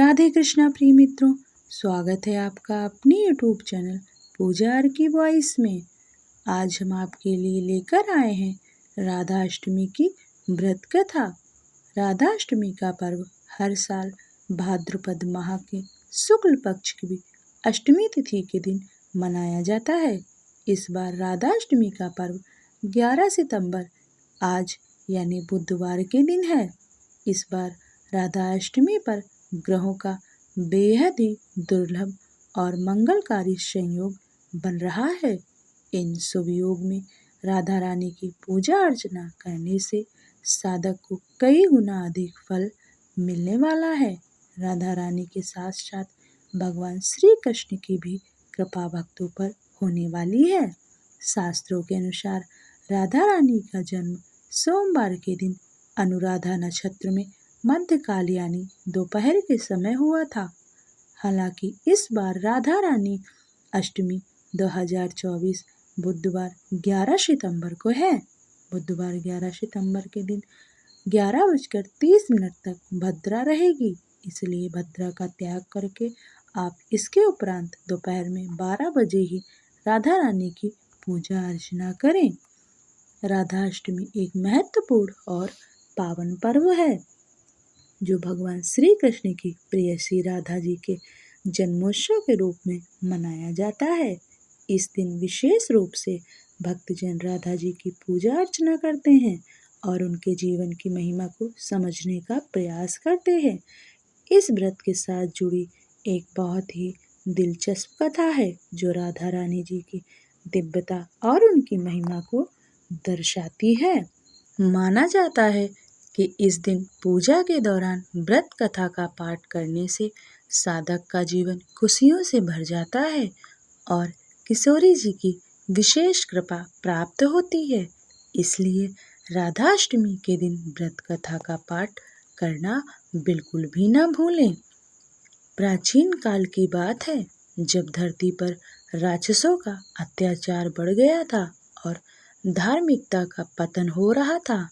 राधे कृष्णा प्रिय मित्रों, स्वागत है आपका अपने यूट्यूब चैनल पूजा आर की वॉइस में। आज हम आपके लिए लेकर आए हैं राधा अष्टमी की व्रत कथा। राधा अष्टमी का पर्व हर साल भाद्रपद माह के शुक्ल पक्ष की अष्टमी तिथि के दिन मनाया जाता है। इस बार राधा अष्टमी का पर्व 11 सितंबर आज यानी बुधवार के दिन है। इस बार राधा अष्टमी पर ग्रहों का बेहद ही दुर्लभ और मंगलकारी संयोग बन रहा है। इन शुभ योग में राधा रानी की पूजा अर्चना करने से साधक को कई गुना अधिक फल मिलने वाला है। राधा रानी के साथ साथ भगवान श्री कृष्ण की भी कृपा भक्तों पर होने वाली है। शास्त्रों के अनुसार राधा रानी का जन्म सोमवार के दिन अनुराधा नक्षत्र में मध्यकाल यानी दोपहर के समय हुआ था। हालांकि इस बार राधा रानी अष्टमी 2024 बुधवार 11 सितंबर को है। बुधवार 11 सितंबर के दिन 11:30 तक भद्रा रहेगी, इसलिए भद्रा का त्याग करके आप इसके उपरांत दोपहर में 12 बजे ही राधा रानी की पूजा अर्चना करें। राधा अष्टमी एक महत्वपूर्ण और पावन पर्व है जो भगवान श्री कृष्ण की प्रेयसी राधा जी के जन्मोत्सव के रूप में मनाया जाता है। इस दिन विशेष रूप से भक्तजन राधा जी की पूजा अर्चना करते हैं और उनके जीवन की महिमा को समझने का प्रयास करते हैं। इस व्रत के साथ जुड़ी एक बहुत ही दिलचस्प कथा है जो राधा रानी जी की दिव्यता और उनकी महिमा को दर्शाती है। माना जाता है कि इस दिन पूजा के दौरान व्रत कथा का पाठ करने से साधक का जीवन खुशियों से भर जाता है और किशोरी जी की विशेष कृपा प्राप्त होती है। इसलिए राधा अष्टमी के दिन व्रत कथा का पाठ करना बिल्कुल भी न भूलें। प्राचीन काल की बात है जब धरती पर राक्षसों का अत्याचार बढ़ गया था और धार्मिकता का पतन हो रहा था।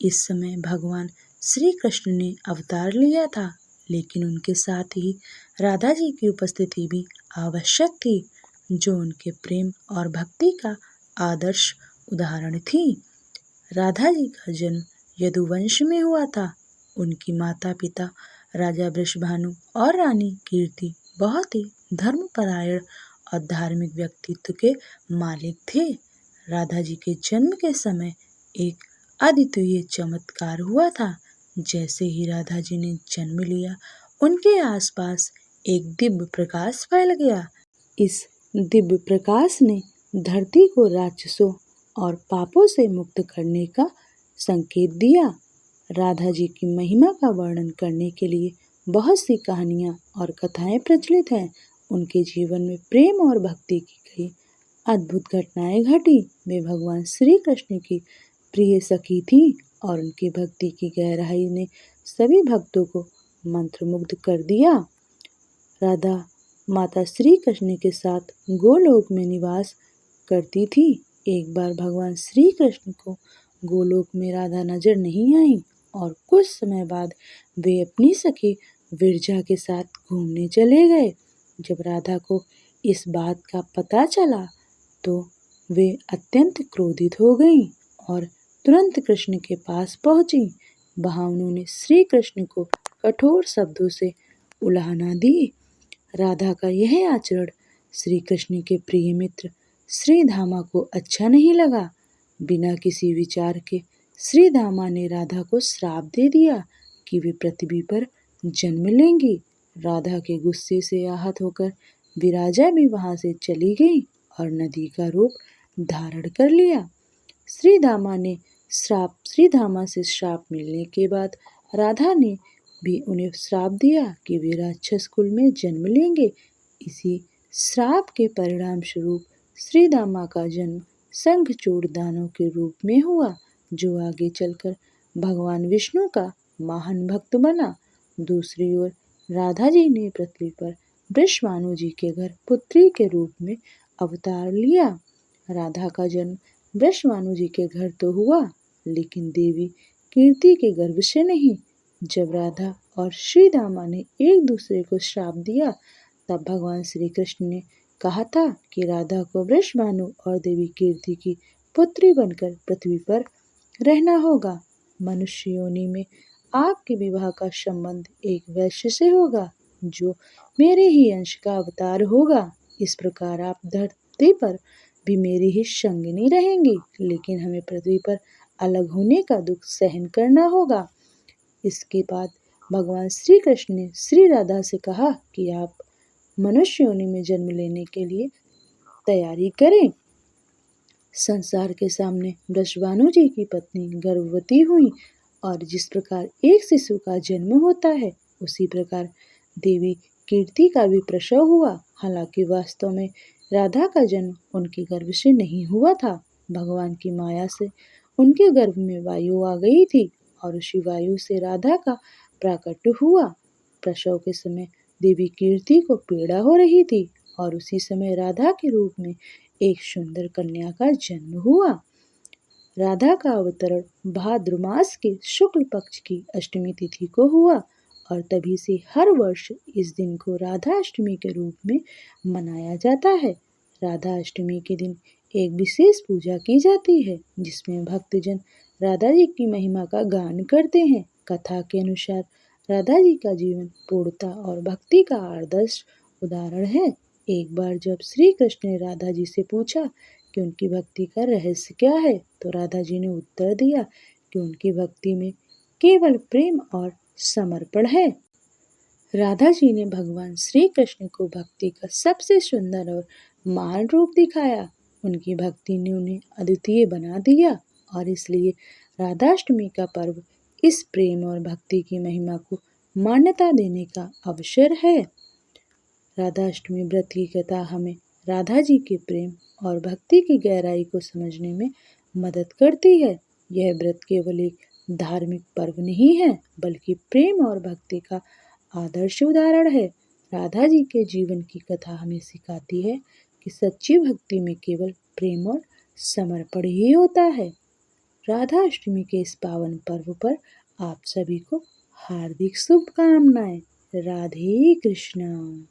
इस समय भगवान श्री कृष्ण ने अवतार लिया था, लेकिन उनके साथ ही राधा जी की उपस्थिति भी आवश्यक थी, जो उनके प्रेम और भक्ति का आदर्श उदाहरण थी। राधा जी का जन्म यदुवंश में हुआ था। उनकी माता पिता राजा वृषभानु और रानी कीर्ति बहुत ही धर्मपरायण और धार्मिक व्यक्तित्व के मालिक थे। राधा जी के जन्म के समय एक अद्वितीय चमत्कार हुआ था। जैसे ही राधा जी ने जन्म लिया, उनके आसपास एक दिव्य प्रकाश फैल गया। इस दिव्य प्रकाश ने धरती को राक्षसों और पापों से मुक्त करने का संकेत दिया। राधा जी की महिमा का वर्णन करने के लिए बहुत सी कहानियाँ और कथाएं प्रचलित हैं। उनके जीवन में प्रेम और भक्ति की कई अद्भुत घटनाएं घटी। वे भगवान श्री कृष्ण की प्रिय सखी थी और उनकी भक्ति की गहराई ने सभी भक्तों को मंत्रमुग्ध कर दिया। राधा माता श्री कृष्ण के साथ गोलोक में निवास करती थी। एक बार भगवान श्री कृष्ण को गोलोक में राधा नजर नहीं आई और कुछ समय बाद वे अपनी सखी विरजा के साथ घूमने चले गए। जब राधा को इस बात का पता चला तो वे अत्यंत क्रोधित हो गईं और तुरंत कृष्ण के पास पहुंची। वहां उन्होंने श्री कृष्ण को कठोर शब्दों से उलाहना दी। राधा का यह आचरण श्री कृष्ण के प्रिय मित्र श्री धामा को अच्छा नहीं लगा। बिना किसी विचार के श्री धामा ने राधा को श्राप दे दिया कि वे पृथ्वी पर जन्म लेंगी। राधा के गुस्से से आहत होकर विराजा भी वहां से चली गई और नदी का रूप धारण कर लिया। श्री धामा से श्राप मिलने के बाद राधा ने भी उन्हें श्राप दिया कि वे राक्षस कुल में जन्म लेंगे। इसी श्राप के परिणाम स्वरूप श्री धामा का जन्म शंखचूड़ दानव के रूप में हुआ, जो आगे चलकर भगवान विष्णु का महान भक्त बना। दूसरी ओर राधा जी ने पृथ्वी पर वृषभानु जी के घर पुत्री के रूप में अवतार लिया। राधा का जन्म वृषभानु जी के घर तो हुआ, लेकिन देवी कीर्ति के गर्भ से नहीं। जब राधा और श्री दामा ने एक दूसरे को श्राप दिया, तब भगवान श्री कृष्ण ने कहा था कि राधा को वृषभानु और देवी कीर्ति की पुत्री बनकर पृथ्वी पर रहना होगा। मनुष्य योनि में आपके विवाह का संबंध एक वैश्य से होगा जो मेरे ही अंश का अवतार होगा। इस प्रकार आप धरती पर भी मेरी ही संगिनी रहेंगी, लेकिन हमें पृथ्वी पर अलग होने का दुख सहन करना होगा। इसके बाद भगवान श्री कृष्ण ने श्री राधा से कहा कि आप मनुष्य योनि में जन्म लेने के लिए तैयारी करें। संसार के सामने वृषभानु जी की पत्नी गर्भवती हुई और जिस प्रकार एक शिशु का जन्म होता है, उसी प्रकार देवी कीर्ति का भी प्रसव हुआ। हालांकि वास्तव में राधा का जन्म उनके गर्भ से नहीं हुआ था। भगवान की माया से उनके गर्भ में वायु आ गई थी और उसी वायु से राधा का प्राकट्य हुआ। प्रसव के समय देवी कीर्ति को पीड़ा हो रही थी और उसी समय राधा के रूप में एक सुंदर कन्या का जन्म हुआ। राधा का अवतरण भाद्र मास के शुक्ल पक्ष की अष्टमी तिथि को हुआ और तभी से हर वर्ष इस दिन को राधा अष्टमी के रूप में मनाया जाता है। राधा अष्टमी के दिन एक विशेष पूजा की जाती है जिसमें भक्तजन राधा जी की महिमा का गान करते हैं। कथा के अनुसार राधा जी का जीवन पूर्णता और भक्ति का आदर्श उदाहरण है। एक बार जब श्री कृष्ण ने राधा जी से पूछा कि उनकी भक्ति का रहस्य क्या है, तो राधा जी ने उत्तर दिया कि उनकी भक्ति में केवल प्रेम और समर्पण है। राधा जी ने भगवान श्री कृष्ण को भक्ति का सबसे सुंदर और महान रूप दिखाया। उनकी भक्ति ने उन्हें अद्वितीय बना दिया और इसलिए राधाष्टमी का पर्व इस प्रेम और भक्ति की महिमा को मान्यता देने का अवसर है। राधाष्टमी व्रत की कथा हमें राधा जी के प्रेम और भक्ति की गहराई को समझने में मदद करती है। यह व्रत केवल एक धार्मिक पर्व नहीं है, बल्कि प्रेम और भक्ति का आदर्श उदाहरण है। राधा जी के जीवन की कथा हमें सिखाती है कि सच्ची भक्ति में केवल प्रेम और समर्पण ही होता है। राधा अष्टमी के इस पावन पर्व पर आप सभी को हार्दिक शुभकामनाएं। राधे कृष्णा।